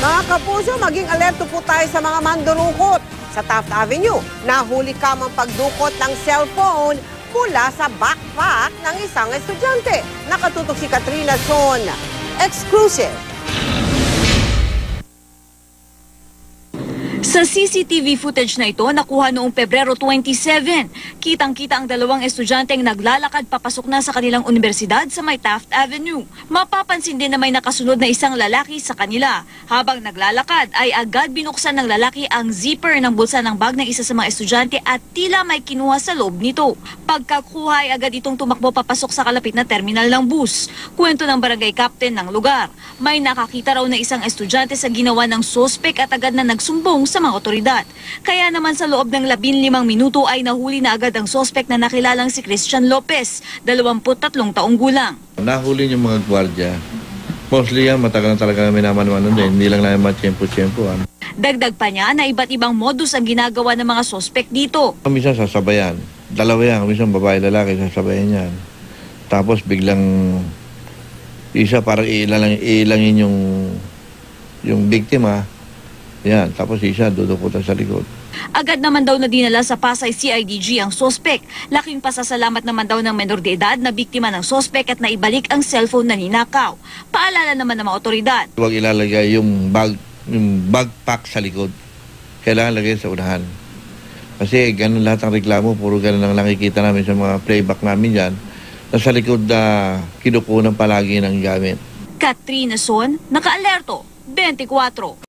Mga kapuso, maging alerto po tayo sa mga mandurukot. Sa Taft Avenue, nahuli kamang pagdukot ng cellphone mula sa backpack ng isang estudyante. Nakatutok si Katrina Son. Exclusive. Sa CCTV footage na ito, nakuha noong Pebrero 27. Kitang-kita ang dalawang estudyanteng naglalakad papasok na sa kanilang universidad sa may Taft Avenue. Mapapansin din na may nakasunod na isang lalaki sa kanila. Habang naglalakad ay agad binuksan ng lalaki ang zipper ng bulsa ng bag ng isa sa mga estudyante at tila may kinuha sa loob nito. Pagkakuha ay agad itong tumakbo papasok sa kalapit na terminal ng bus. Kwento ng barangay captain ng lugar. May nakakita raw na isang estudyante sa ginawa ng sospek at agad na nagsumbong sa mga otoridad. Kaya naman sa loob ng 15 minuto ay nahuli na agad ang sospek na nakilalang si Christian Lopez, 23 taong gulang. Nahuli yung mga gwardiya. Mostly yan, matagal na talaga minamanuan din. Hindi lang naman tiyempo-tiyempo. Dagdag pa niya na iba't ibang modus ang ginagawa ng mga sospek dito. Minsan sasabayan. Dalawa yan. Minsan babae, lalaki, sasabayan yan. Tapos biglang isa parang ilangin yung biktima. Yan, tapos isa dudukutan sa likod. Agad naman daw na dinala sa Pasay CIDG ang sospek. Laking pasasalamat naman daw ng menor de edad na biktima ng sospek at naibalik ang cellphone na ninakaw. Paalala naman ng mga otoridad. Huwag ilalagay yung backpack sa likod. Kailangan lagay sa unahan. Kasi ganun lahat ang reklamo, puro ganun ang nakikita namin sa mga playback namin dyan. Na sa likod na kinukunan palagi ng gamit. Katrina Son, Naka-Alerto, 24.